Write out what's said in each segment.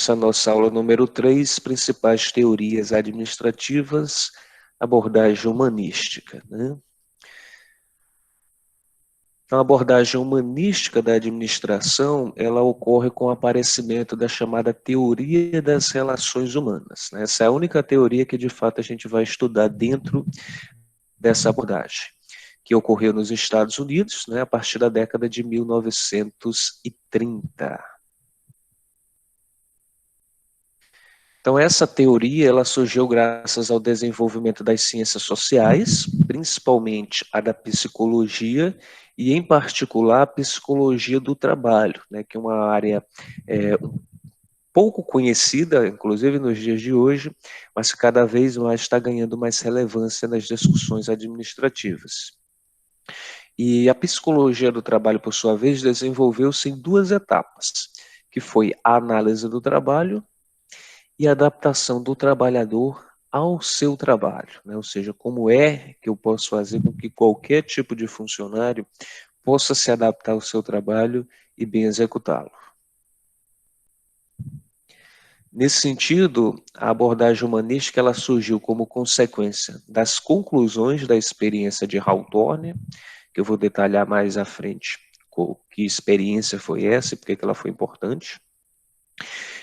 essa nossa aula número 3, principais teorias administrativas, abordagem humanística, né? Então, a abordagem humanística da administração, ela ocorre com o aparecimento da chamada teoria das relações humanas, né? Essa é a única teoria que, de fato, a gente vai estudar dentro dessa abordagem, que ocorreu nos Estados Unidos, né, a partir da década de 1930. Então, essa teoria ela surgiu graças ao desenvolvimento das ciências sociais, principalmente a da psicologia, e, em particular, a psicologia do trabalho, né, que é uma área pouco conhecida, inclusive nos dias de hoje, mas que cada vez mais está ganhando mais relevância nas discussões administrativas. E a psicologia do trabalho, por sua vez, desenvolveu-se em duas etapas, que foi a análise do trabalho e a adaptação do trabalhador ao seu trabalho, né? Ou seja, como é que eu posso fazer com que qualquer tipo de funcionário possa se adaptar ao seu trabalho e bem executá-lo. Nesse sentido, a abordagem humanística ela surgiu como consequência das conclusões da experiência de Hawthorne, que eu vou detalhar mais à frente que experiência foi essa e por que ela foi importante.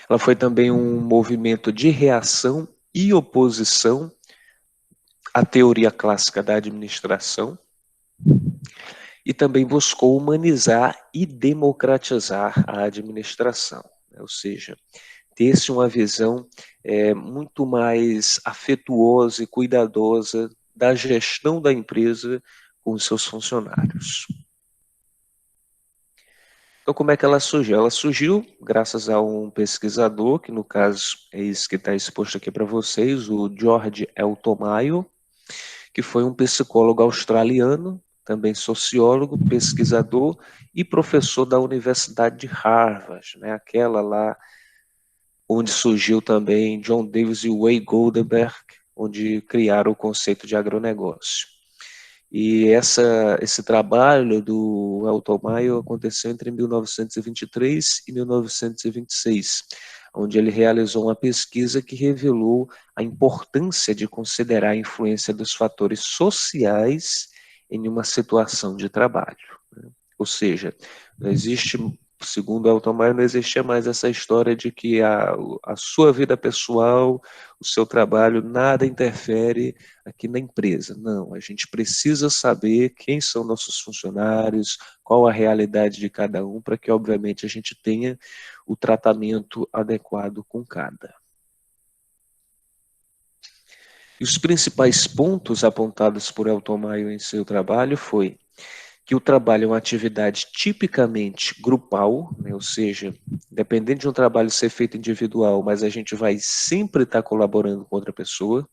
Ela foi também um movimento de reação e oposição à teoria clássica da administração e também buscou humanizar e democratizar a administração, né? Ou seja, ter-se uma visão muito mais afetuosa e cuidadosa da gestão da empresa com os seus funcionários. Então, como é que ela surgiu? Ela surgiu graças a um pesquisador, que no caso é esse que está exposto aqui para vocês, o George Elton Mayo, que foi um psicólogo australiano, também sociólogo, pesquisador e professor da Universidade de Harvard, né? Aquela lá onde surgiu também John Davis e Wade Goldberg, onde criaram o conceito de agronegócio. E esse trabalho do Elton Mayo aconteceu entre 1923 e 1926, onde ele realizou uma pesquisa que revelou a importância de considerar a influência dos fatores sociais em uma situação de trabalho. Ou seja, não existe, segundo Elton Mayo, não existia mais essa história de que a sua vida pessoal, o seu trabalho, nada interfere aqui na empresa. Não, a gente precisa saber quem são nossos funcionários, qual a realidade de cada um, para que, obviamente, a gente tenha o tratamento adequado com cada. E os principais pontos apontados por Elton Mayo em seu trabalho foi que o trabalho é uma atividade tipicamente grupal, né? Ou seja, dependendo de um trabalho ser feito individual, mas a gente vai sempre estar colaborando com outra pessoa.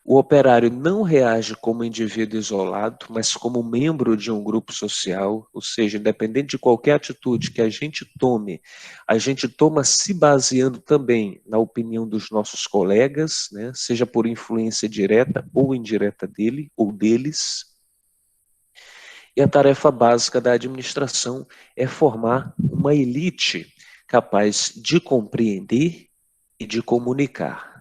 O operário não reage como indivíduo isolado, mas como membro de um grupo social, ou seja, independente de qualquer atitude que a gente toma se baseando também na opinião dos nossos colegas, né? Seja por influência direta ou indireta dele ou deles. E a tarefa básica da administração é formar uma elite capaz de compreender e de comunicar.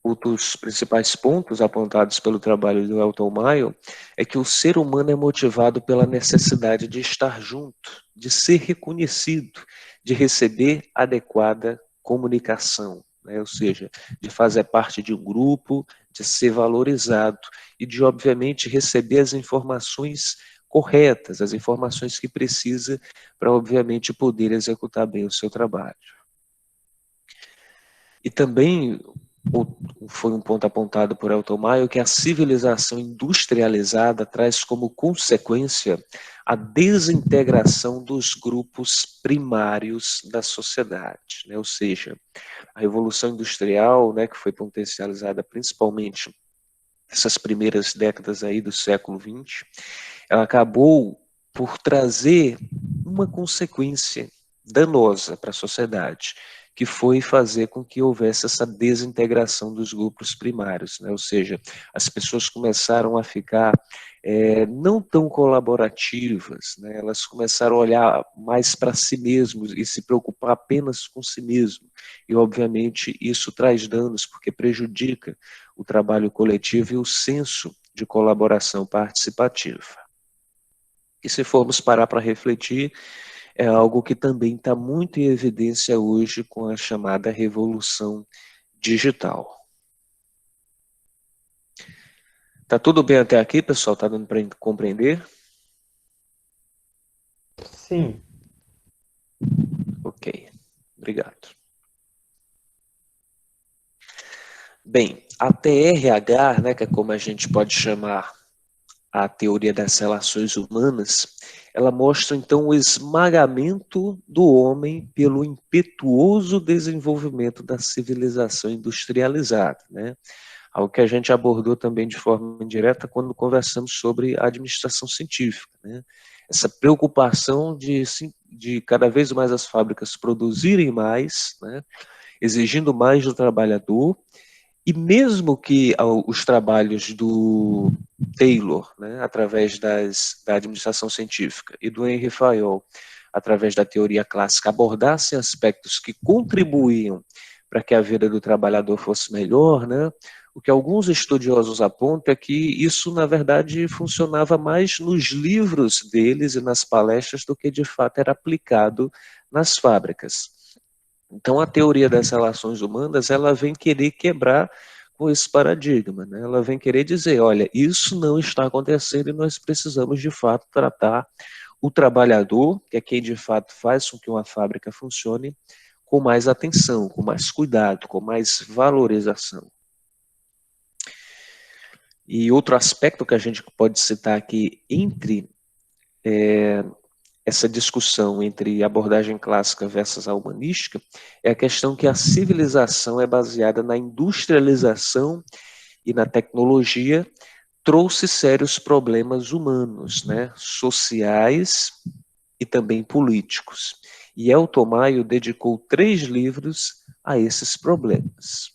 Um dos principais pontos apontados pelo trabalho do Elton Mayo é que o ser humano é motivado pela necessidade de estar junto, de ser reconhecido, de receber adequada comunicação, né? Ou seja, de fazer parte de um grupo, de ser valorizado e de, obviamente, receber as informações corretas, as informações que precisa para, obviamente, poder executar bem o seu trabalho. E também foi um ponto apontado por Elton Mayo que a civilização industrializada traz como consequência a desintegração dos grupos primários da sociedade, né? Ou seja, a Revolução Industrial, né, que foi potencializada principalmente nessas primeiras décadas aí do século XX, ela acabou por trazer uma consequência danosa para a sociedade, que foi fazer com que houvesse essa desintegração dos grupos primários, né? Ou seja, as pessoas começaram a ficar não tão colaborativas, né? Elas começaram a olhar mais para si mesmos e se preocupar apenas com si mesmo. E, obviamente, isso traz danos, porque prejudica o trabalho coletivo e o senso de colaboração participativa. E se formos parar para refletir, é algo que também está muito em evidência hoje com a chamada revolução digital. Tá tudo bem até aqui, pessoal? Tá dando para compreender? Sim. Ok, obrigado. Bem, a TRH, né, que é como a gente pode chamar a teoria das relações humanas, ela mostra então o esmagamento do homem pelo impetuoso desenvolvimento da civilização industrializada, né? Algo que a gente abordou também de forma indireta quando conversamos sobre a administração científica, né? Essa preocupação de cada vez mais as fábricas produzirem mais, né? Exigindo mais do trabalhador, e mesmo que os trabalhos do Taylor, né, através da administração científica, e do Henry Fayol, através da teoria clássica, abordassem aspectos que contribuíam para que a vida do trabalhador fosse melhor, né, o que alguns estudiosos apontam é que isso, na verdade, funcionava mais nos livros deles e nas palestras do que, de fato, era aplicado nas fábricas. Então, a teoria das relações humanas, ela vem querer quebrar com esse paradigma, né? Ela vem querer dizer, olha, isso não está acontecendo e nós precisamos, de fato, tratar o trabalhador, que é quem, de fato, faz com que uma fábrica funcione, com mais atenção, com mais cuidado, com mais valorização. E outro aspecto que a gente pode citar aqui entre essa discussão entre abordagem clássica versus a humanística é a questão que a civilização é baseada na industrialização e na tecnologia, trouxe sérios problemas humanos, né, sociais e também políticos. E Elton Maio dedicou 3 livros a esses problemas.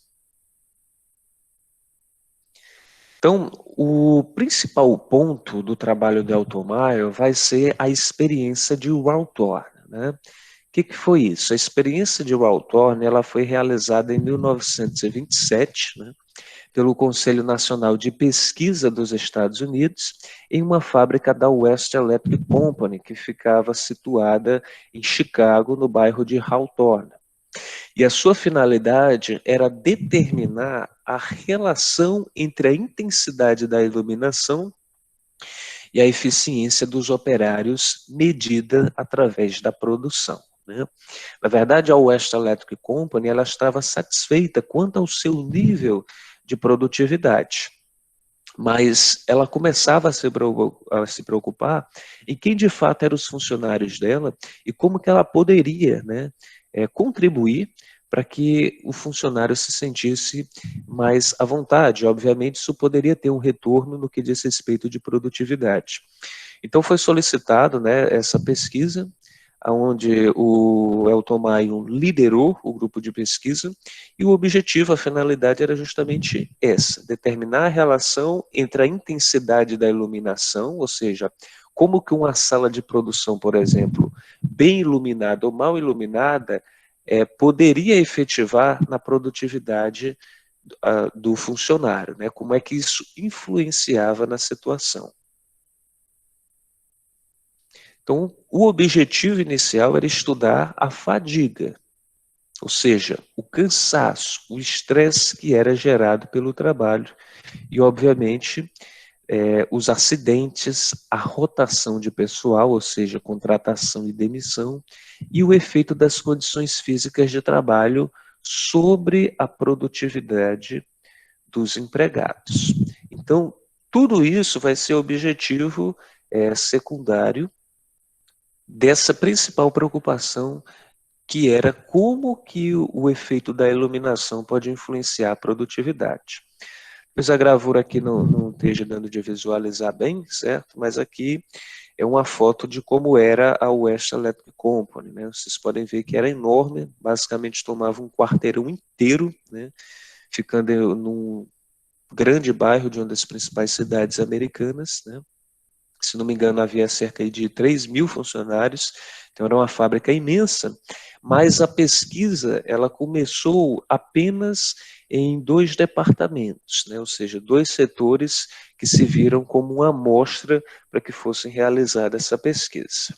Então, o principal ponto do trabalho de Elton Maio vai ser a experiência de Ralph Thorne, né? O que foi isso? A experiência de Ralph Thorne, ela foi realizada em 1927, né, pelo Conselho Nacional de Pesquisa dos Estados Unidos, em uma fábrica da West Electric Company, que ficava situada em Chicago, no bairro de Hawthorne. E a sua finalidade era determinar a relação entre a intensidade da iluminação e a eficiência dos operários medida através da produção, né? Na verdade, a West Electric Company ela estava satisfeita quanto ao seu nível de produtividade, mas ela começava a se preocupar em quem de fato eram os funcionários dela e como que ela poderia, né, contribuir para que o funcionário se sentisse mais à vontade. Obviamente, isso poderia ter um retorno no que diz respeito de produtividade. Então, foi solicitado, né, essa pesquisa, onde o Elton Maio liderou o grupo de pesquisa, e o objetivo, a finalidade era justamente essa, determinar a relação entre a intensidade da iluminação, ou seja, como que uma sala de produção, por exemplo, bem iluminada ou mal iluminada, poderia efetivar na produtividade do funcionário, né? Como é que isso influenciava na situação. Então, o objetivo inicial era estudar a fadiga, ou seja, o cansaço, o estresse que era gerado pelo trabalho e, obviamente, os acidentes, a rotação de pessoal, ou seja, contratação e demissão, e o efeito das condições físicas de trabalho sobre a produtividade dos empregados. Então, tudo isso vai ser objetivo secundário dessa principal preocupação, que era como que o efeito da iluminação pode influenciar a produtividade. Pois a gravura aqui não esteja dando de visualizar bem, certo? Mas aqui é uma foto de como era a West Electric Company, né? Vocês podem ver que era enorme, basicamente tomava um quarteirão inteiro, né? Ficando num grande bairro de uma das principais cidades americanas, né? Se não me engano, havia cerca de 3.000 funcionários, então era uma fábrica imensa, mas a pesquisa ela começou apenas em 2 departamentos, né? Ou seja, 2 setores que se viram como uma amostra para que fosse realizada essa pesquisa.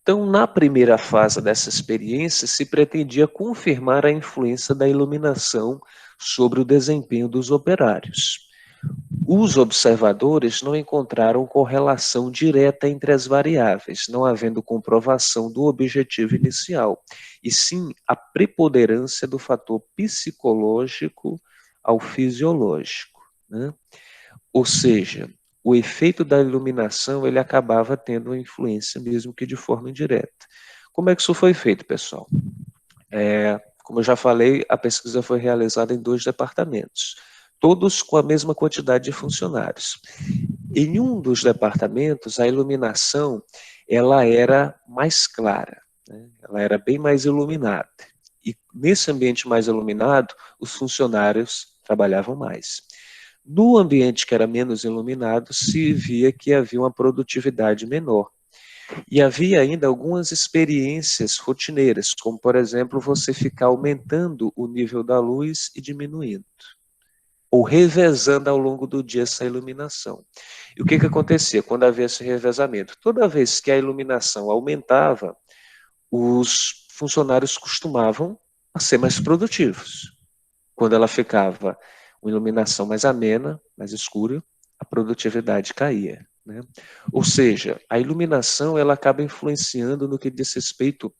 Então, na primeira fase dessa experiência, se pretendia confirmar a influência da iluminação sobre o desempenho dos operários. Os observadores não encontraram correlação direta entre as variáveis, não havendo comprovação do objetivo inicial, e sim a preponderância do fator psicológico ao fisiológico, né? Ou seja, o efeito da iluminação ele acabava tendo uma influência, mesmo que de forma indireta. Como é que isso foi feito, pessoal? Como eu já falei, a pesquisa foi realizada em 2 departamentos, todos com a mesma quantidade de funcionários. Em um dos departamentos, a iluminação ela era mais clara, né? Ela era bem mais iluminada. E nesse ambiente mais iluminado, os funcionários trabalhavam mais. No ambiente que era menos iluminado, se via que havia uma produtividade menor. E havia ainda algumas experiências rotineiras, como, por exemplo, você ficar aumentando o nível da luz e diminuindo, ou revezando ao longo do dia essa iluminação. E o que acontecia quando havia esse revezamento? Toda vez que a iluminação aumentava, os funcionários costumavam a ser mais produtivos. Quando ela ficava uma iluminação mais amena, mais escura, a produtividade caía, né? Ou seja, a iluminação ela acaba influenciando no que diz respeito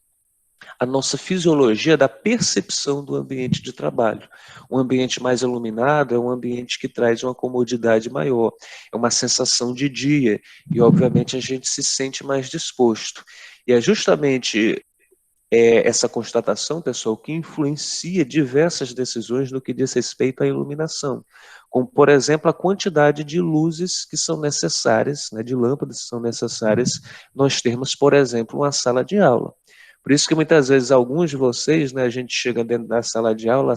à nossa fisiologia da percepção do ambiente de trabalho. Um ambiente mais iluminado é um ambiente que traz uma comodidade maior, é uma sensação de dia e, obviamente, a gente se sente mais disposto. E é justamente essa constatação, pessoal, que influencia diversas decisões no que diz respeito à iluminação, como, por exemplo, a quantidade de luzes que são necessárias, né, de lâmpadas que são necessárias nós termos, por exemplo, uma sala de aula. Por isso que muitas vezes alguns de vocês, né, a gente chega dentro da sala de aula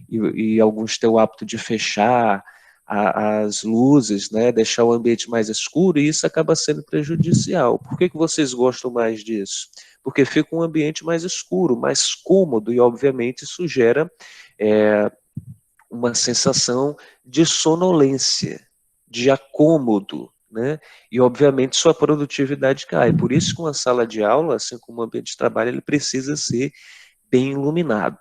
e alguns têm o hábito de fechar as luzes, né, deixar o ambiente mais escuro, e isso acaba sendo prejudicial. Por que vocês gostam mais disso? Porque fica um ambiente mais escuro, mais cômodo, e obviamente isso gera uma sensação de sonolência, de acômodo, né? E obviamente sua produtividade cai. Por isso que uma sala de aula, assim como um ambiente de trabalho, ele precisa ser bem iluminado.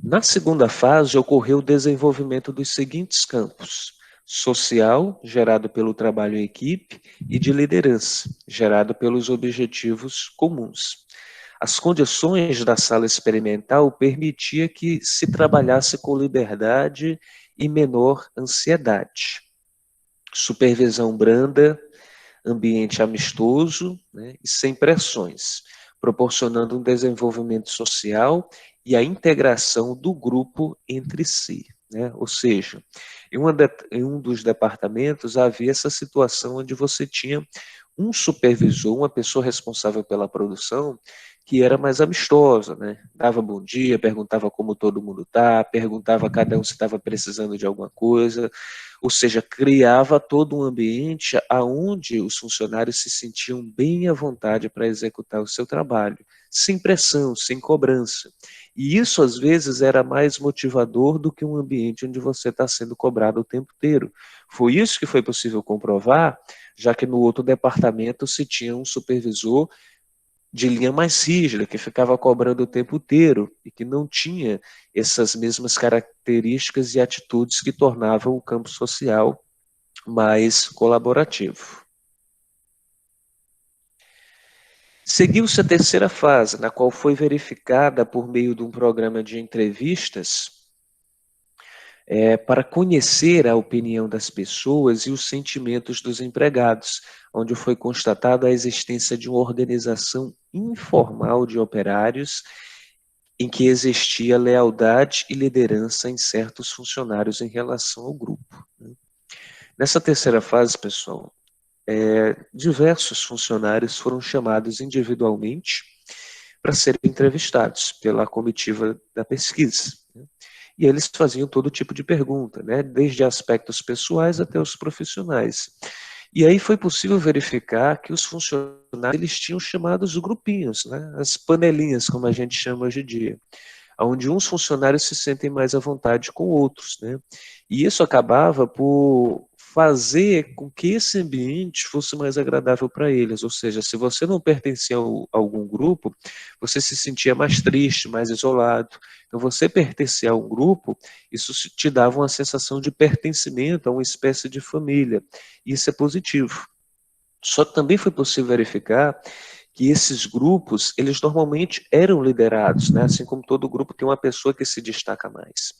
Na segunda fase, ocorreu o desenvolvimento dos seguintes campos: social, gerado pelo trabalho em equipe, e de liderança, gerado pelos objetivos comuns. As condições da sala experimental permitiam que se trabalhasse com liberdade e menor ansiedade. Supervisão branda, ambiente amistoso, né, e sem pressões, proporcionando um desenvolvimento social e a integração do grupo entre si, né? Ou seja, em um dos departamentos havia essa situação onde você tinha um supervisor, uma pessoa responsável pela produção, que era mais amistosa, né? Dava bom dia, perguntava como todo mundo está, perguntava a cada um se estava precisando de alguma coisa, ou seja, criava todo um ambiente onde os funcionários se sentiam bem à vontade para executar o seu trabalho, sem pressão, sem cobrança. E isso, às vezes, era mais motivador do que um ambiente onde você está sendo cobrado o tempo inteiro. Foi isso que foi possível comprovar, já que no outro departamento se tinha um supervisor de linha mais rígida, que ficava cobrando o tempo inteiro e que não tinha essas mesmas características e atitudes que tornavam o campo social mais colaborativo. Seguiu-se a terceira fase, na qual foi verificada por meio de um programa de entrevistas para conhecer a opinião das pessoas e os sentimentos dos empregados, onde foi constatada a existência de uma organização informal de operários em que existia lealdade e liderança em certos funcionários em relação ao grupo. Nessa terceira fase, pessoal, diversos funcionários foram chamados individualmente para serem entrevistados pela comitiva da pesquisa. E eles faziam todo tipo de pergunta, né? Desde aspectos pessoais até os profissionais. E aí foi possível verificar que os funcionários eles tinham chamados grupinhos, né? As panelinhas, como a gente chama hoje em dia, onde uns funcionários se sentem mais à vontade com outros, né? E isso acabava por fazer com que esse ambiente fosse mais agradável para eles, ou seja, se você não pertencia a algum grupo, você se sentia mais triste, mais isolado. Então, você pertencer a um grupo, isso te dava uma sensação de pertencimento a uma espécie de família, e isso é positivo. Só que também foi possível verificar que esses grupos, eles normalmente eram liderados, né? Assim como todo grupo tem uma pessoa que se destaca mais.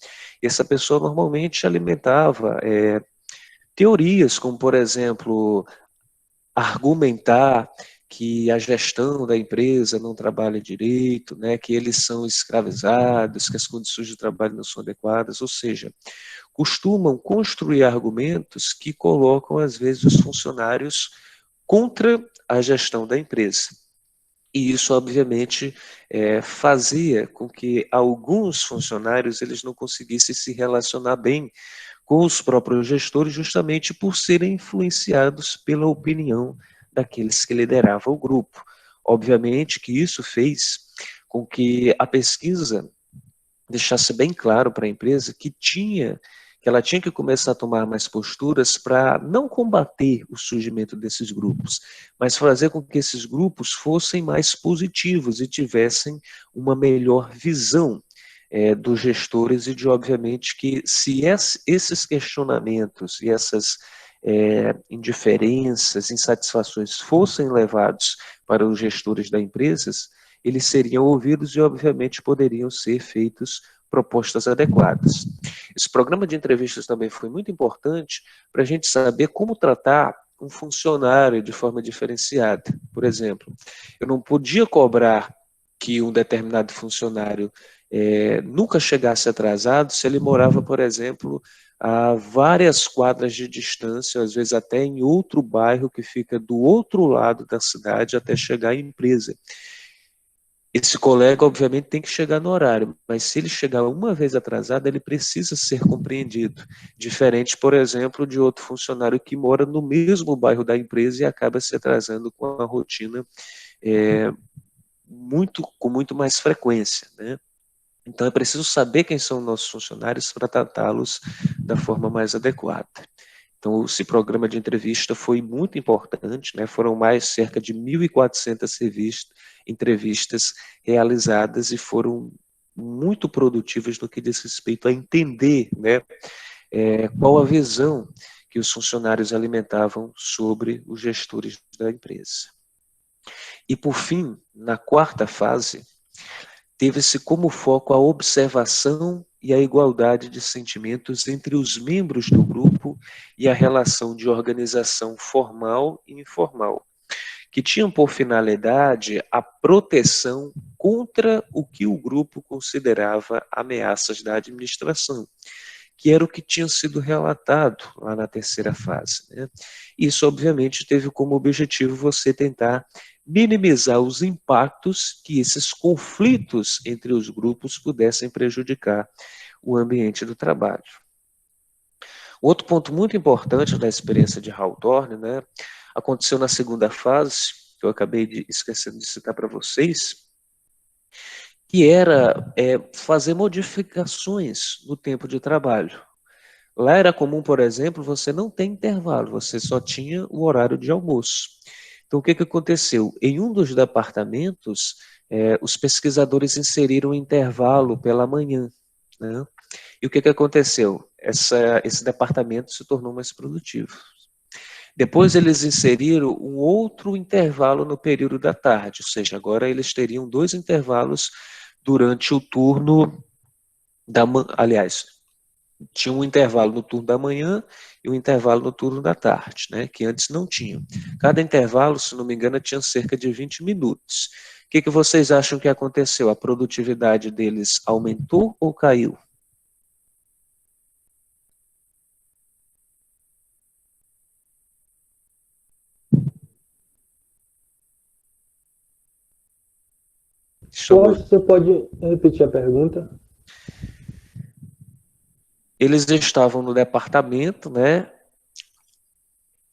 E essa pessoa normalmente alimentava teorias, como, por exemplo, argumentar que a gestão da empresa não trabalha direito, né, que eles são escravizados, que as condições de trabalho não são adequadas, ou seja, costumam construir argumentos que colocam, às vezes, os funcionários contra a gestão da empresa. E isso, obviamente, fazia com que alguns funcionários eles não conseguissem se relacionar bem com os próprios gestores, justamente por serem influenciados pela opinião daqueles que lideravam o grupo. Obviamente que isso fez com que a pesquisa deixasse bem claro para a empresa que ela tinha que começar a tomar mais posturas para não combater o surgimento desses grupos, mas fazer com que esses grupos fossem mais positivos e tivessem uma melhor visão dos gestores e de, obviamente, que se esses questionamentos e essas indiferenças, insatisfações fossem levados para os gestores da empresa, eles seriam ouvidos e, obviamente, poderiam ser feitas propostas adequadas. Esse programa de entrevistas também foi muito importante para a gente saber como tratar um funcionário de forma diferenciada. Por exemplo, eu não podia cobrar que um determinado funcionário nunca chegasse atrasado se ele morava, por exemplo, a várias quadras de distância, às vezes até em outro bairro que fica do outro lado da cidade até chegar à empresa. Esse colega, obviamente, tem que chegar no horário, mas se ele chegar uma vez atrasado, ele precisa ser compreendido. Diferente, por exemplo, de outro funcionário que mora no mesmo bairro da empresa e acaba se atrasando com a rotina com muito mais frequência, né? Então é preciso saber quem são nossos funcionários para tratá-los da forma mais adequada. Então esse programa de entrevista foi muito importante, né? Foram mais cerca de 1.400 entrevistas realizadas e foram muito produtivas no que diz respeito a entender, né, qual a visão que os funcionários alimentavam sobre os gestores da empresa. E por fim, na quarta fase, teve-se como foco a observação e a igualdade de sentimentos entre os membros do grupo e a relação de organização formal e informal, que tinham por finalidade a proteção contra o que o grupo considerava ameaças da administração, que era o que tinha sido relatado lá na terceira fase, né? Isso, obviamente, teve como objetivo você tentar minimizar os impactos que esses conflitos entre os grupos pudessem prejudicar o ambiente do trabalho. Outro ponto muito importante da experiência de Hawthorne, né, aconteceu na segunda fase, que eu acabei esquecendo de citar para vocês, que era fazer modificações no tempo de trabalho. Lá era comum, por exemplo, você não ter intervalo, você só tinha o horário de almoço. Então, o que aconteceu? Em um dos departamentos, os pesquisadores inseriram um intervalo pela manhã, né? E o que aconteceu? Esse departamento se tornou mais produtivo. Depois eles inseriram um outro intervalo no período da tarde, ou seja, agora eles teriam 2 intervalos durante o turno aliás, tinha um intervalo no turno da manhã e um intervalo no turno da tarde, né, que antes não tinha. Cada intervalo, se não me engano, tinha cerca de 20 minutos. que vocês acham que aconteceu? A produtividade deles aumentou ou caiu? Eu acho que você pode repetir a pergunta. Eles estavam no departamento, né,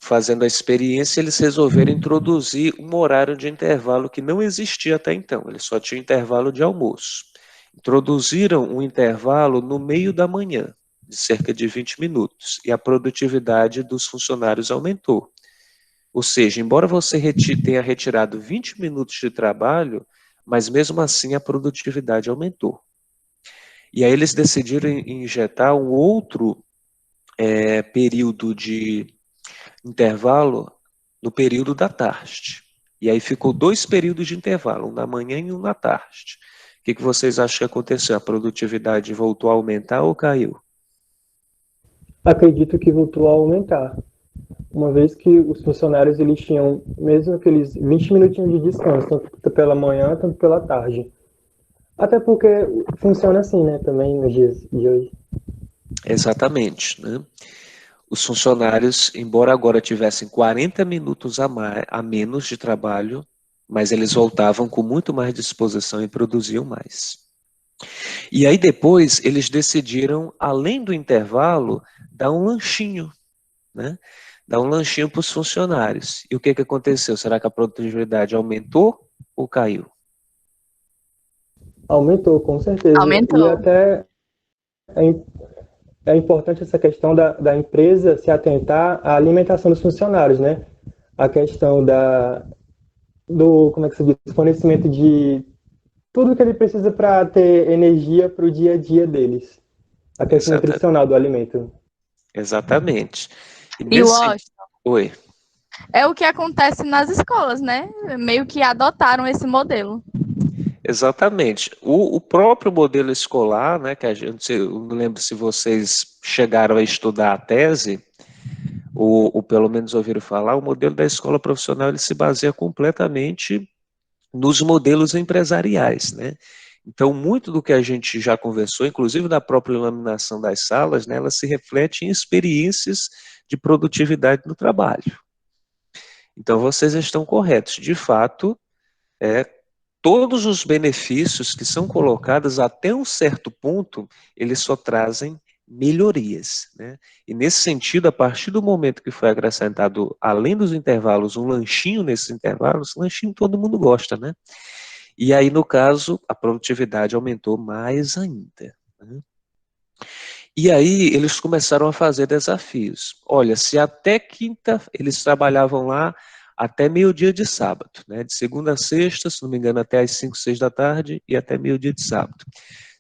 fazendo a experiência, eles resolveram introduzir um horário de intervalo que não existia até então, eles só tinham intervalo de almoço. Introduziram um intervalo no meio da manhã, de cerca de 20 minutos, e a produtividade dos funcionários aumentou. Ou seja, embora você tenha retirado 20 minutos de trabalho, mas mesmo assim a produtividade aumentou. E aí eles decidiram injetar um outro período de intervalo no período da tarde. E aí ficou 2 períodos de intervalo, um na manhã e um na tarde. O que vocês acham que aconteceu? A produtividade voltou a aumentar ou caiu? Acredito que voltou a aumentar, uma vez que os funcionários eles tinham mesmo aqueles 20 minutinhos de descanso, tanto pela manhã, tanto pela tarde. Até porque funciona assim, né, também nos dias de hoje. Exatamente, né? Os funcionários, embora agora tivessem 40 minutos a menos de trabalho, mas eles voltavam com muito mais disposição e produziam mais. E aí depois eles decidiram, além do intervalo, dar um lanchinho, né? Dar um lanchinho para os funcionários. E o que aconteceu? Será que a produtividade aumentou ou caiu? Aumentou, com certeza. E Aumentou. até é importante essa questão da empresa se atentar à alimentação dos funcionários, né? A questão como é que se diz, fornecimento de tudo que ele precisa para ter energia para o dia a dia deles. A questão nutricional do alimento. Exatamente. E o Washington, Oi. é o que acontece nas escolas, né? Meio que adotaram esse modelo. Exatamente. O próprio modelo escolar, né, que a gente, eu não lembro se vocês chegaram a estudar a tese, ou pelo menos ouviram falar, o modelo da escola profissional ele se baseia completamente nos modelos empresariais, né? Então, muito do que a gente já conversou, inclusive da própria iluminação das salas, né, ela se reflete em experiências de produtividade no trabalho. Então, vocês estão corretos. De fato, todos os benefícios que são colocados até um certo ponto, eles só trazem melhorias, né? E nesse sentido, a partir do momento que foi acrescentado, além dos intervalos, um lanchinho nesses intervalos, lanchinho todo mundo gosta, né? E aí, no caso, a produtividade aumentou mais ainda, né? E aí, eles começaram a fazer desafios. Olha, se até quinta eles trabalhavam lá até meio-dia de sábado, né? De segunda a sexta, se não me engano, até às 5, 6 da tarde e até meio-dia de sábado.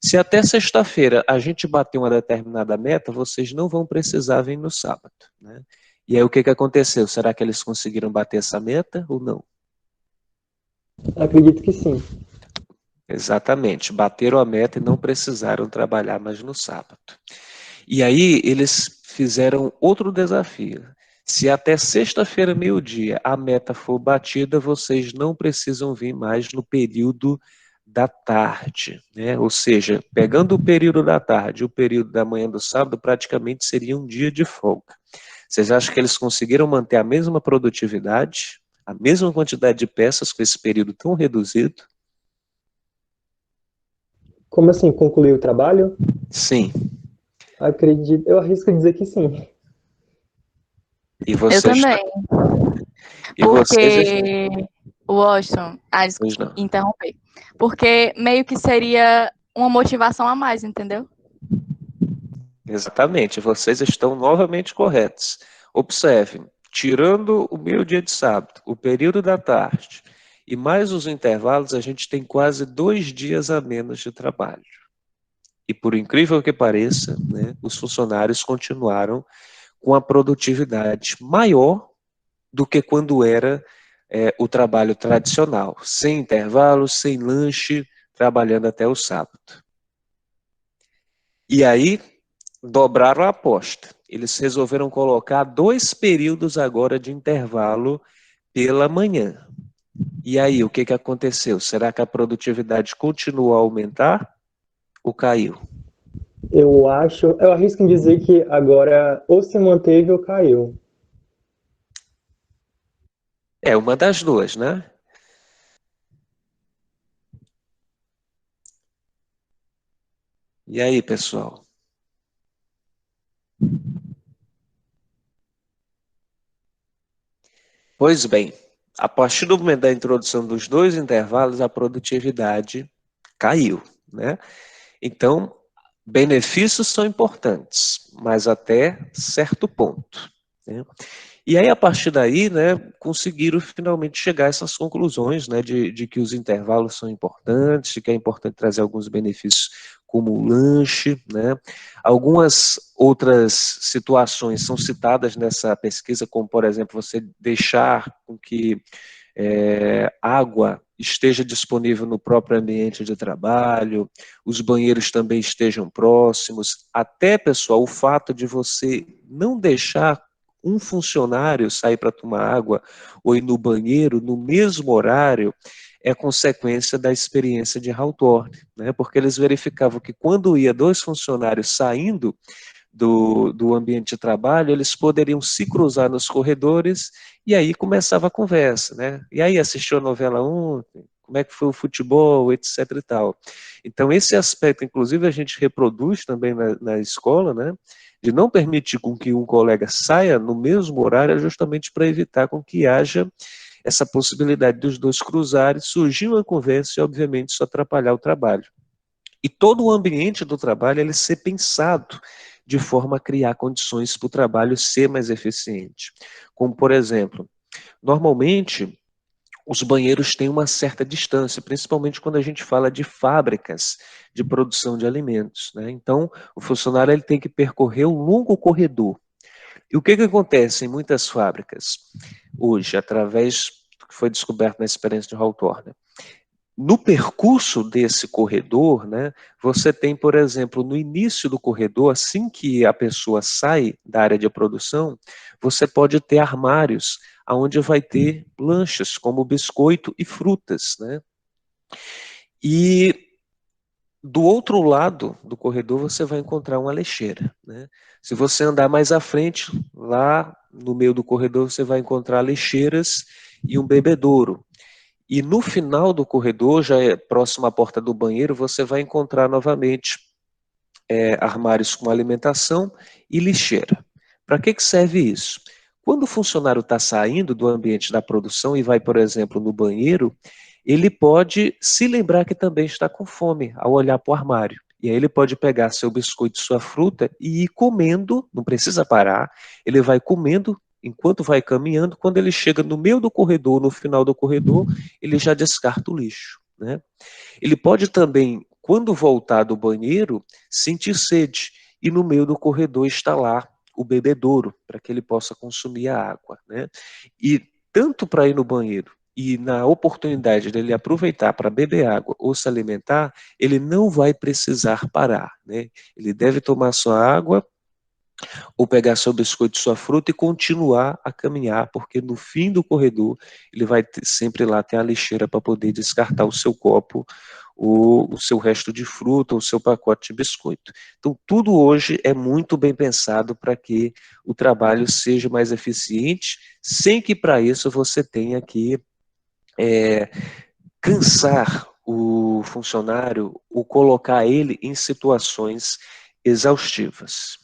Se até sexta-feira a gente bater uma determinada meta, vocês não vão precisar vir no sábado, né? E aí, o que aconteceu? Será que eles conseguiram bater essa meta ou não? Acredito que sim. Exatamente, bateram a meta e não precisaram trabalhar mais no sábado. E aí eles fizeram outro desafio. Se até sexta-feira, meio-dia, a meta for batida, vocês não precisam vir mais no período da tarde, né? Ou seja, pegando o período da tarde e o período da manhã do sábado, praticamente seria um dia de folga. Vocês acham que eles conseguiram manter a mesma produtividade, a mesma quantidade de peças com esse período tão reduzido? Como assim, concluir o trabalho? Sim. Acredito, eu arrisco dizer que sim. E Eu vocês, também. e vocês, Porque, Washington, pois desculpa, não. interromper. Porque meio que seria uma motivação a mais, entendeu? Exatamente, vocês estão novamente corretos. Observem, tirando o meio-dia de sábado, o período da tarde e mais os intervalos, a gente tem quase 2 dias a menos de trabalho. E por incrível que pareça, né, os funcionários continuaram com a produtividade maior do que quando era o trabalho tradicional, sem intervalos, sem lanche, trabalhando até o sábado. E aí, dobraram a aposta. Eles resolveram colocar 2 períodos agora de intervalo pela manhã. E aí, o que que aconteceu? Será que a produtividade continuou a aumentar ou caiu? Eu arrisco em dizer que agora ou se manteve ou caiu. É uma das duas, né? E aí, pessoal? Pois bem, a partir do momento da introdução dos dois intervalos, a produtividade caiu, né? Então, benefícios são importantes, mas até certo ponto, né? E aí, a partir daí, né, conseguiram finalmente chegar a essas conclusões, né, de que os intervalos são importantes, de que é importante trazer alguns benefícios como o lanche, né. Algumas outras situações são citadas nessa pesquisa, como, por exemplo, você deixar com que água esteja disponível no próprio ambiente de trabalho, os banheiros também estejam próximos, até, pessoal, o fato de você não deixar um funcionário sair para tomar água ou ir no banheiro no mesmo horário é consequência da experiência de Hawthorne, né? Porque eles verificavam que quando ia dois funcionários saindo do ambiente de trabalho, eles poderiam se cruzar nos corredores e aí começava a conversa, né? E aí, assistiu a novela ontem? Como é que foi o futebol, etc e tal. Então, esse aspecto, inclusive, a gente reproduz também na escola, né? De não permitir com que um colega saia no mesmo horário, é justamente para evitar com que haja essa possibilidade dos dois cruzarem, surgir uma conversa e, obviamente, isso atrapalhar o trabalho. E todo o ambiente do trabalho ele ser pensado de forma a criar condições para o trabalho ser mais eficiente. Como, por exemplo, normalmente os banheiros têm uma certa distância, principalmente quando a gente fala de fábricas de produção de alimentos, né? Então, o funcionário ele tem que percorrer um longo corredor. E o que que acontece em muitas fábricas hoje, através do que foi descoberto na experiência de Hawthorne? No percurso desse corredor, né, você tem, por exemplo, no início do corredor, assim que a pessoa sai da área de produção, você pode ter armários onde vai ter lanches, como biscoito e frutas, né? E do outro lado do corredor você vai encontrar uma lixeira, né? Se você andar mais à frente, lá no meio do corredor você vai encontrar lixeiras e um bebedouro. E no final do corredor, já é próximo à porta do banheiro, você vai encontrar novamente armários com alimentação e lixeira. Para que serve isso? Quando o funcionário está saindo do ambiente da produção e vai, por exemplo, no banheiro, ele pode se lembrar que também está com fome ao olhar para o armário. E aí ele pode pegar seu biscoito, sua fruta e ir comendo, não precisa parar, ele vai comendo enquanto vai caminhando, quando ele chega no meio do corredor, no final do corredor, ele já descarta o lixo, né? Ele pode também, quando voltar do banheiro, sentir sede e no meio do corredor está lá o bebedouro para que ele possa consumir a água, né? E tanto para ir no banheiro e na oportunidade dele aproveitar para beber água ou se alimentar, ele não vai precisar parar, né? Ele deve tomar sua água ou pegar seu biscoito, sua fruta e continuar a caminhar, porque no fim do corredor ele vai sempre lá ter a lixeira para poder descartar o seu copo, o seu resto de fruta, o seu pacote de biscoito. Então, tudo hoje é muito bem pensado para que o trabalho seja mais eficiente, sem que para isso você tenha que cansar o funcionário ou colocar ele em situações exaustivas.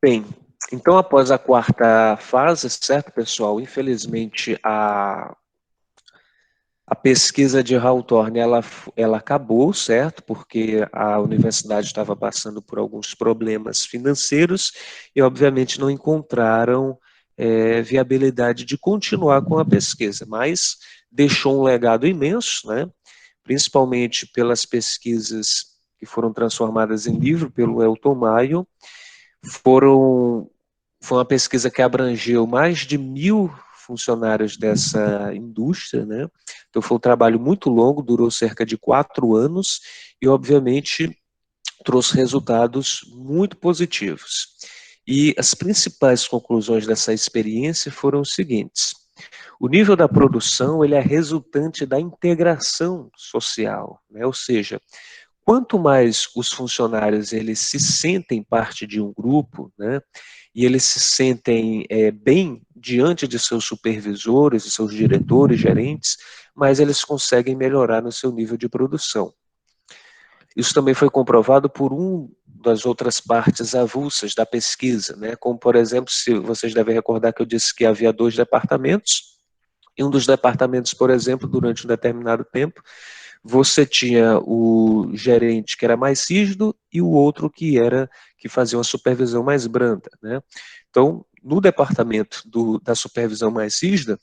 Bem, então após a quarta fase, certo, pessoal? Infelizmente, a pesquisa de Hawthorne, ela acabou, certo? Porque a universidade estava passando por alguns problemas financeiros e, obviamente, não encontraram viabilidade de continuar com a pesquisa, mas deixou um legado imenso, né? Principalmente pelas pesquisas que foram transformadas em livro pelo Elton Mayo, foram foi uma pesquisa que abrangeu mais de 1.000 funcionários dessa indústria, né? Então foi um trabalho muito longo, durou cerca de 4 anos e, obviamente, trouxe resultados muito positivos. E as principais conclusões dessa experiência foram os seguintes: o nível da produção ele é resultante da integração social, né? Ou seja, quanto mais os funcionários eles se sentem parte de um grupo, né, e eles se sentem bem diante de seus supervisores, de seus diretores, gerentes, mais eles conseguem melhorar no seu nível de produção. Isso também foi comprovado por das outras partes avulsas da pesquisa, né, como, por exemplo, se vocês devem recordar que eu disse que havia 2 departamentos, e um dos departamentos, por exemplo, durante um determinado tempo, você tinha o gerente que era mais rígido e o outro que fazia uma supervisão mais branda, né? Então, no departamento da supervisão mais rígida,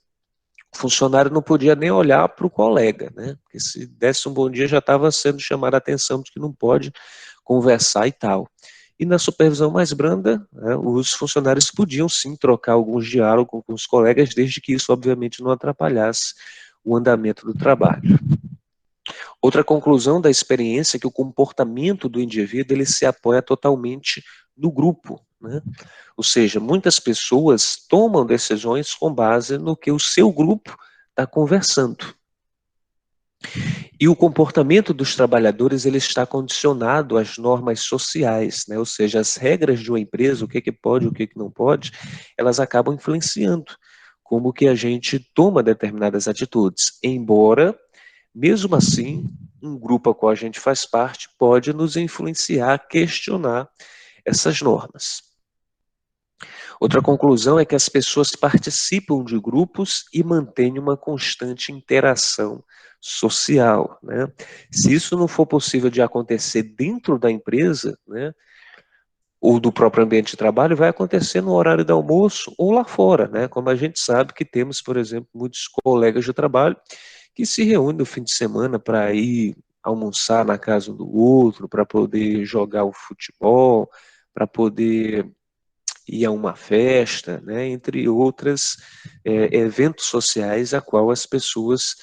o funcionário não podia nem olhar para o colega, né? Porque se desse um bom dia já estava sendo chamada a atenção de que não pode conversar e tal. E na supervisão mais branda, né, os funcionários podiam sim trocar alguns diálogos com os colegas, desde que isso obviamente não atrapalhasse o andamento do trabalho. Outra conclusão da experiência é que o comportamento do indivíduo ele se apoia totalmente no grupo, né? Ou seja, muitas pessoas tomam decisões com base no que o seu grupo está conversando. E o comportamento dos trabalhadores ele está condicionado às normas sociais, né? Ou seja, as regras de uma empresa, o que pode, o que não pode, elas acabam influenciando como que a gente toma determinadas atitudes, embora mesmo assim, um grupo ao qual a gente faz parte pode nos influenciar, questionar essas normas. Outra conclusão é que as pessoas participam de grupos e mantêm uma constante interação social, né? Se isso não for possível de acontecer dentro da empresa, né, ou do próprio ambiente de trabalho, vai acontecer no horário do almoço ou lá fora, né? Como a gente sabe que temos, por exemplo, muitos colegas de trabalho que se reúnem no fim de semana para ir almoçar na casa um do outro, para poder jogar o futebol, para poder ir a uma festa, né, entre outros eventos sociais a qual as pessoas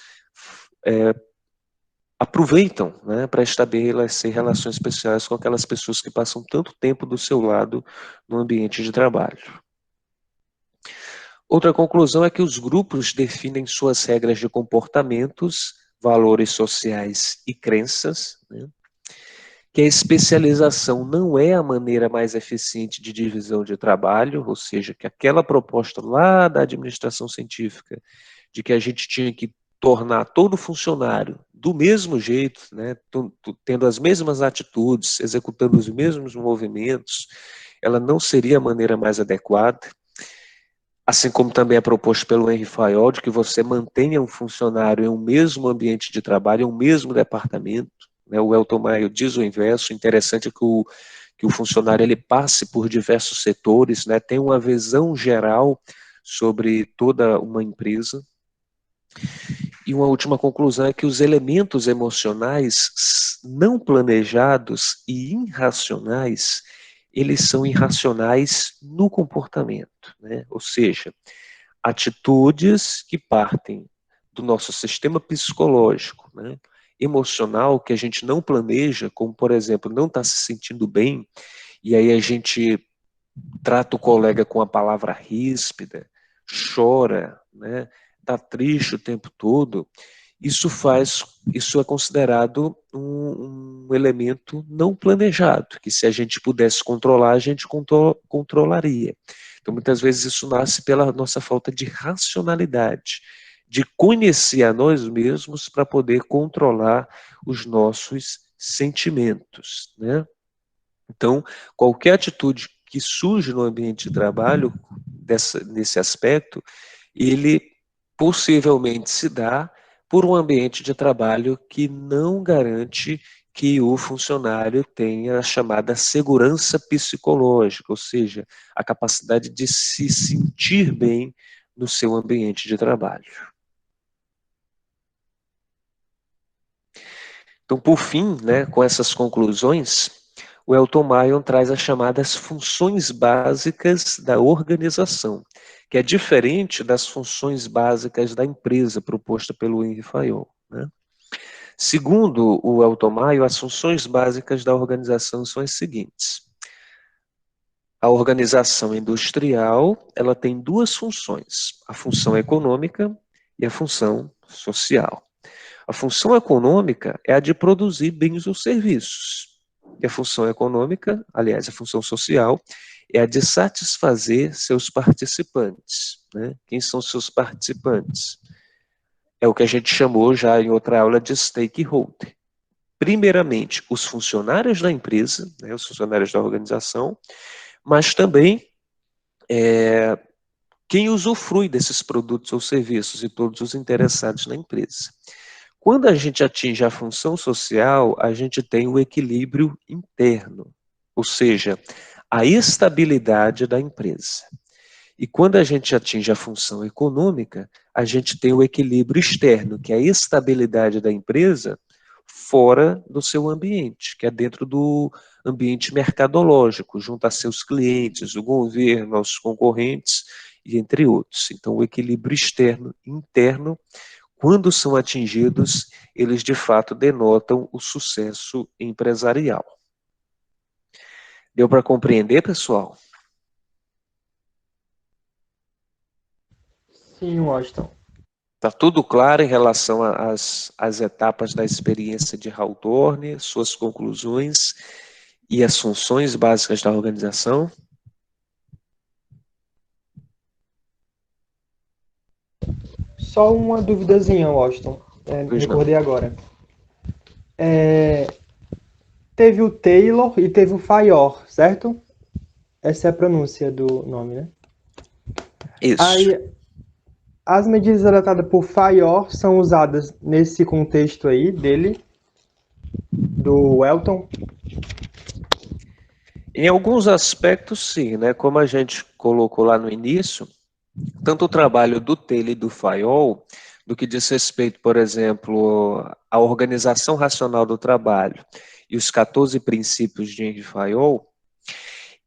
aproveitam, né, para estabelecer relações especiais com aquelas pessoas que passam tanto tempo do seu lado no ambiente de trabalho. Outra conclusão é que os grupos definem suas regras de comportamentos, valores sociais e crenças, né? Que a especialização não é a maneira mais eficiente de divisão de trabalho, ou seja, que aquela proposta lá da administração científica de que a gente tinha que tornar todo funcionário do mesmo jeito, né, tendo as mesmas atitudes, executando os mesmos movimentos, ela não seria a maneira mais adequada. Assim como também é proposto pelo Henry Fayol, de que você mantenha um funcionário em um mesmo ambiente de trabalho, em um mesmo departamento. Né? O Elton Maio diz o inverso. Interessante é que o funcionário ele passe por diversos setores, né? Tem uma visão geral sobre toda uma empresa. E uma última conclusão é que os elementos emocionais não planejados e irracionais, eles são irracionais no comportamento, né? Ou seja, atitudes que partem do nosso sistema psicológico, né, emocional, que a gente não planeja, como, por exemplo, não está se sentindo bem, e aí a gente trata o colega com a palavra ríspida, chora, né, está triste o tempo todo, isso é considerado um elemento não planejado, que se a gente pudesse controlar, a gente controlaria. Então, muitas vezes isso nasce pela nossa falta de racionalidade, de conhecer a nós mesmos para poder controlar os nossos sentimentos, né? Então, qualquer atitude que surge no ambiente de trabalho, nesse aspecto, ele possivelmente se dá por um ambiente de trabalho que não garante que o funcionário tenha a chamada segurança psicológica, ou seja, a capacidade de se sentir bem no seu ambiente de trabalho. Então, por fim, né, com essas conclusões, o Elton Mayon traz as chamadas funções básicas da organização, que é diferente das funções básicas da empresa proposta pelo Henry Fayol, né? Segundo o Elton Mayo, as funções básicas da organização são as seguintes: a organização industrial, ela tem duas funções, a função econômica e a função social. A função econômica é a de produzir bens ou serviços. E a função econômica, aliás, a função social, é a de satisfazer seus participantes. Né? Quem são seus participantes? É o que a gente chamou já em outra aula de stakeholder. Primeiramente, os funcionários da empresa, né, os funcionários da organização, mas também quem usufrui desses produtos ou serviços e todos os interessados na empresa. Quando a gente atinge a função social, a gente tem o equilíbrio interno, ou seja, a estabilidade da empresa. E quando a gente atinge a função econômica, a gente tem o equilíbrio externo, que é a estabilidade da empresa fora do seu ambiente, que é dentro do ambiente mercadológico, junto a seus clientes, o governo, aos concorrentes e entre outros. Então, o equilíbrio externo e interno, quando são atingidos, eles de fato denotam o sucesso empresarial. Deu para compreender, pessoal? Sim, Washington. Está tudo claro em relação às etapas da experiência de Hawthorne, suas conclusões e as funções básicas da organização? Só uma duvidazinha, Washington. Pois não. Recordei agora. Teve o Taylor e teve o Fayor, certo? Essa é a pronúncia do nome, né? Isso. Aí, as medidas adotadas por Fayor são usadas nesse contexto aí dele, do Elton. Em alguns aspectos, sim, né? Como a gente colocou lá no início, tanto o trabalho do Taylor e do Fayol, do que diz respeito, por exemplo, à organização racional do trabalho e os 14 princípios de Henry Fayol,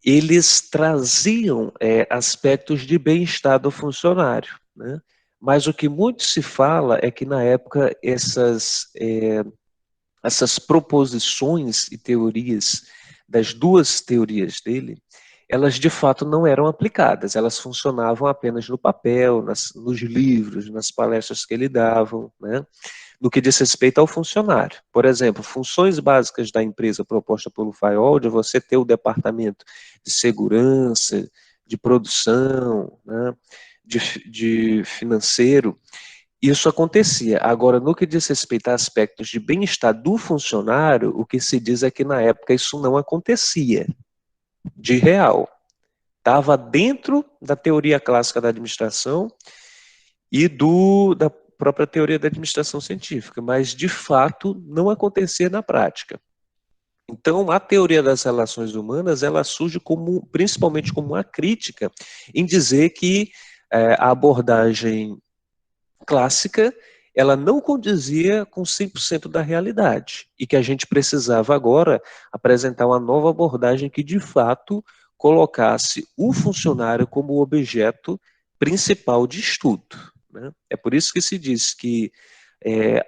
eles traziam aspectos de bem-estar do funcionário, né? Mas o que muito se fala é que na época essas proposições e teorias das duas teorias dele, elas de fato não eram aplicadas, elas funcionavam apenas no papel, nos livros, nas palestras que ele dava, né? No que diz respeito ao funcionário. Por exemplo, funções básicas da empresa proposta pelo Fayol, de você ter o departamento de segurança, de produção, né, de financeiro, isso acontecia. Agora, no que diz respeito a aspectos de bem-estar do funcionário, o que se diz é que na época isso não acontecia, de real. Estava dentro da teoria clássica da administração e da própria teoria da administração científica, mas de fato não acontecia na prática. Então, a teoria das relações humanas, ela surge principalmente como uma crítica em dizer que a abordagem clássica, ela não condizia com 100% da realidade e que a gente precisava agora apresentar uma nova abordagem que de fato colocasse o funcionário como objeto principal de estudo. Né? É por isso que se diz que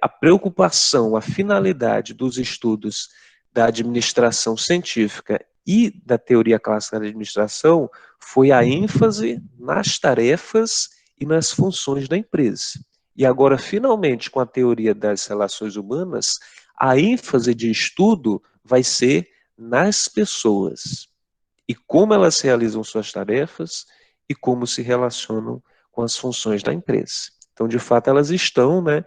a preocupação, a finalidade dos estudos da administração científica e da teoria clássica da administração foi a ênfase nas tarefas e nas funções da empresa. E agora, finalmente, com a teoria das relações humanas, a ênfase de estudo vai ser nas pessoas e como elas realizam suas tarefas e como se relacionam com as funções da empresa. Então, de fato, elas estão, né,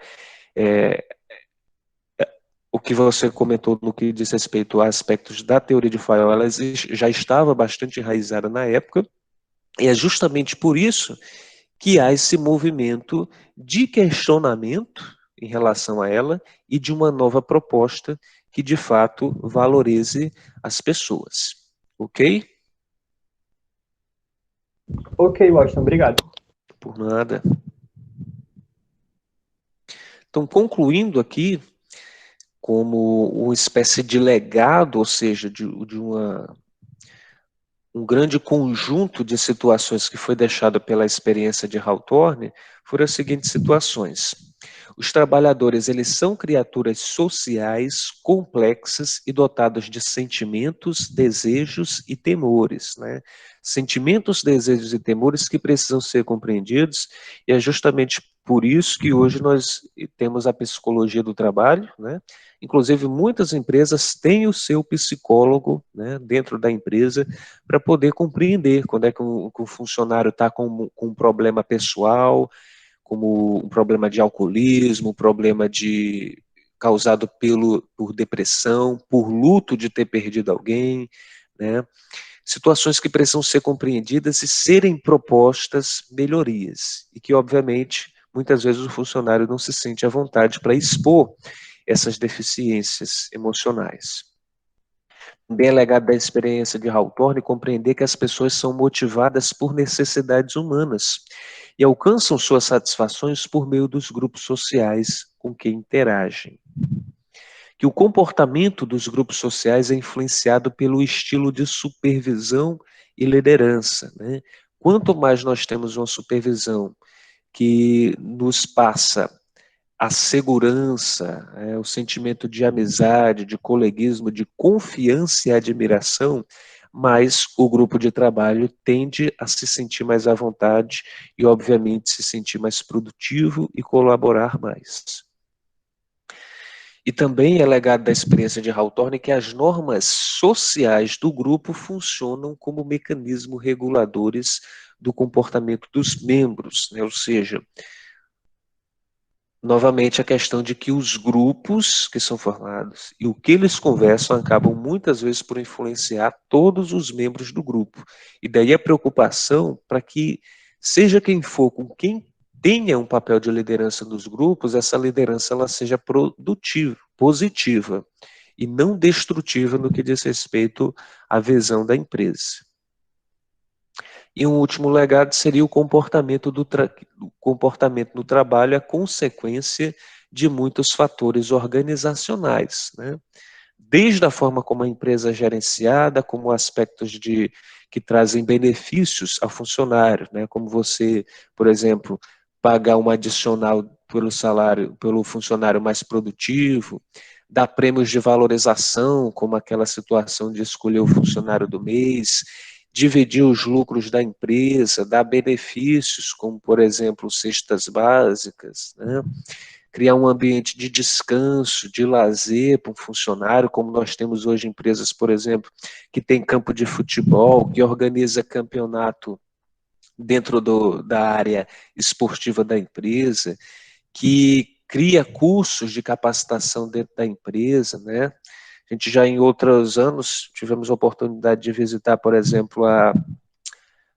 o que você comentou no que diz respeito a aspectos da teoria de Fayol, ela já estava bastante enraizada na época, e é justamente por isso que há esse movimento de questionamento em relação a ela e de uma nova proposta que, de fato, valorize as pessoas. Ok? Ok, Washington, obrigado. Por nada. Então, concluindo aqui, como uma espécie de legado, ou seja, de um grande conjunto de situações que foi deixado pela experiência de Hawthorne, foram as seguintes situações. Os trabalhadores, eles são criaturas sociais, complexas e dotadas de sentimentos, desejos e temores, né? Sentimentos, desejos e temores que precisam ser compreendidos, e é justamente por isso que hoje nós temos a psicologia do trabalho, né? Inclusive, muitas empresas têm o seu psicólogo, né, dentro da empresa para poder compreender quando é que que o funcionário está com um problema pessoal, como um problema de alcoolismo, um problema causado por depressão, por luto de ter perdido alguém, né? Situações que precisam ser compreendidas e serem propostas melhorias, e que, obviamente, muitas vezes o funcionário não se sente à vontade para expor essas deficiências emocionais. Também é legado da experiência de Hawthorne compreender que as pessoas são motivadas por necessidades humanas e alcançam suas satisfações por meio dos grupos sociais com que interagem. Que o comportamento dos grupos sociais é influenciado pelo estilo de supervisão e liderança, né? Quanto mais nós temos uma supervisão que nos passa a segurança, o sentimento de amizade, de coleguismo, de confiança e admiração, mas o grupo de trabalho tende a se sentir mais à vontade e, obviamente, se sentir mais produtivo e colaborar mais. E também é legado da experiência de Hawthorne que as normas sociais do grupo funcionam como mecanismos reguladores do comportamento dos membros, né? Ou seja, novamente a questão de que os grupos que são formados e o que eles conversam acabam muitas vezes por influenciar todos os membros do grupo. E daí a preocupação para que, seja quem for, com quem tenha um papel de liderança nos grupos, essa liderança ela seja produtiva, positiva e não destrutiva no que diz respeito à visão da empresa. E um último legado seria o comportamento comportamento no trabalho, a consequência de muitos fatores organizacionais, né? Desde a forma como a empresa é gerenciada, como aspectos que trazem benefícios ao funcionário, né? Como você, por exemplo, pagar um adicional pelo salário, pelo funcionário mais produtivo, dar prêmios de valorização, como aquela situação de escolher o funcionário do mês, dividir os lucros da empresa, dar benefícios, como, por exemplo, cestas básicas, né? Criar um ambiente de descanso, de lazer para um funcionário, como nós temos hoje empresas, por exemplo, que tem campo de futebol, que organiza campeonato dentro da área esportiva da empresa, que cria cursos de capacitação dentro da empresa, né? A gente já em outros anos tivemos a oportunidade de visitar, por exemplo, a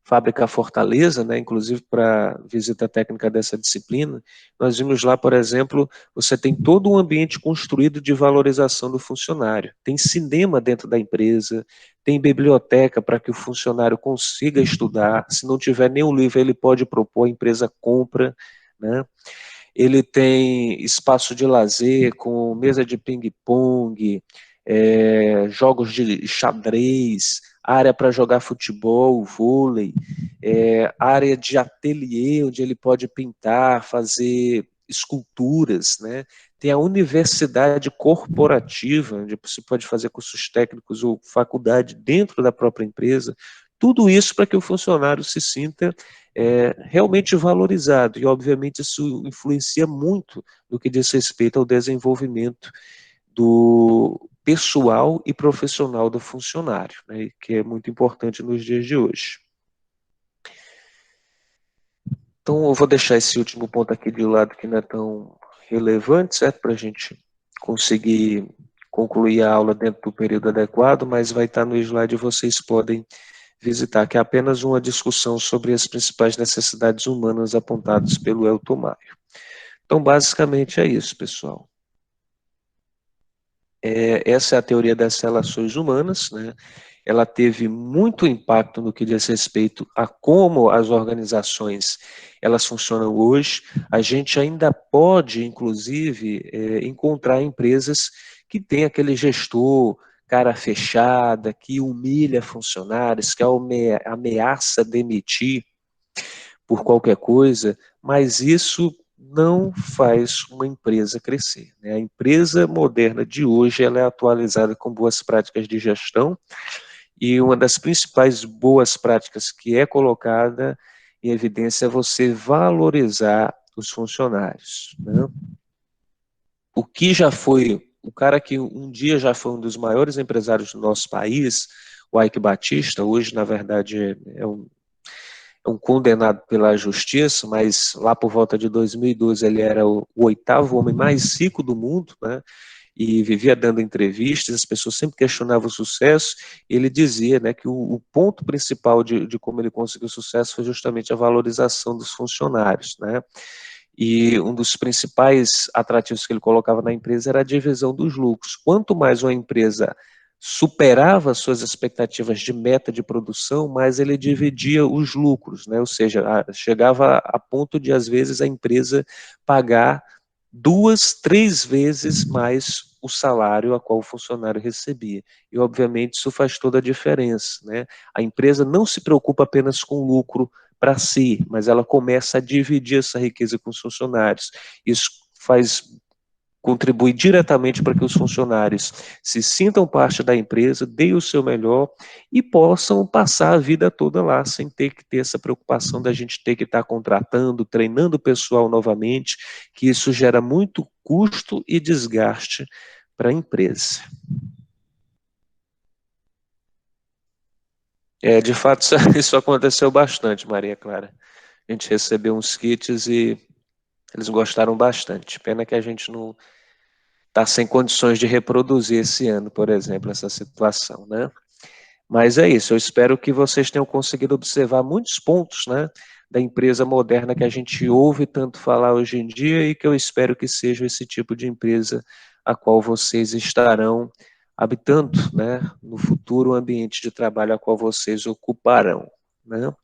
Fábrica Fortaleza, né, inclusive para visita técnica dessa disciplina. Nós vimos lá, por exemplo, você tem todo um ambiente construído de valorização do funcionário. Tem cinema dentro da empresa, tem biblioteca para que o funcionário consiga estudar. Se não tiver nenhum livro, ele pode propor, a empresa compra, né? Ele tem espaço de lazer com mesa de ping-pong, jogos de xadrez, área para jogar futebol, vôlei, área de ateliê, onde ele pode pintar, fazer esculturas, né? Tem a universidade corporativa, onde você pode fazer cursos técnicos ou faculdade dentro da própria empresa. Tudo isso para que o funcionário se sinta realmente valorizado, e obviamente isso influencia muito no que diz respeito ao desenvolvimento do pessoal e profissional do funcionário, né, que é muito importante nos dias de hoje. Então eu vou deixar esse último ponto aqui de lado, que não é tão relevante, certo, para a gente conseguir concluir a aula dentro do período adequado, mas vai estar no slide e vocês podem visitar, que é apenas uma discussão sobre as principais necessidades humanas apontadas pelo Elton Maio. Então, basicamente é isso, pessoal. Essa é a teoria das relações humanas, né? Ela teve muito impacto no que diz respeito a como as organizações elas funcionam hoje. A gente ainda pode, inclusive, encontrar empresas que têm aquele gestor cara fechada, que humilha funcionários, que ameaça demitir por qualquer coisa, mas isso não faz uma empresa crescer, né? A empresa moderna de hoje ela é atualizada com boas práticas de gestão e uma das principais boas práticas que é colocada em evidência é você valorizar os funcionários, né? O cara que um dia já foi um dos maiores empresários do nosso país, o Ike Batista, hoje, na verdade, é um condenado pela justiça, mas lá por volta de 2012 ele era o oitavo homem mais rico do mundo, né? E vivia dando entrevistas, as pessoas sempre questionavam o sucesso, e ele dizia, né, que o ponto principal de como ele conseguiu sucesso foi justamente a valorização dos funcionários, né? E um dos principais atrativos que ele colocava na empresa era a divisão dos lucros. Quanto mais uma empresa superava suas expectativas de meta de produção, mais ele dividia os lucros, né? Ou seja, chegava a ponto de, às vezes, a empresa pagar 2, 3 vezes mais o salário a qual o funcionário recebia. E, obviamente, isso faz toda a diferença, né? A empresa não se preocupa apenas com o lucro para si, mas ela começa a dividir essa riqueza com os funcionários. Isso contribui diretamente para que os funcionários se sintam parte da empresa, deem o seu melhor e possam passar a vida toda lá sem ter que ter essa preocupação da gente ter que estar contratando, treinando o pessoal novamente, que isso gera muito custo e desgaste para a empresa. De fato, isso aconteceu bastante, Maria Clara. A gente recebeu uns kits e eles gostaram bastante. Pena que a gente não está sem condições de reproduzir esse ano, por exemplo, essa situação, né? Mas é isso, eu espero que vocês tenham conseguido observar muitos pontos, né, da empresa moderna que a gente ouve tanto falar hoje em dia e que eu espero que seja esse tipo de empresa a qual vocês estarão habitando, né, no futuro ambiente de trabalho a qual vocês ocuparão, né?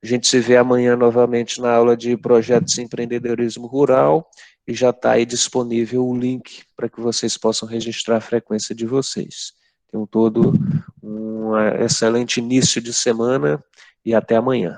A gente se vê amanhã novamente na aula de projetos de empreendedorismo rural e já está aí disponível o link para que vocês possam registrar a frequência de vocês. Tenham todo um excelente início de semana e até amanhã.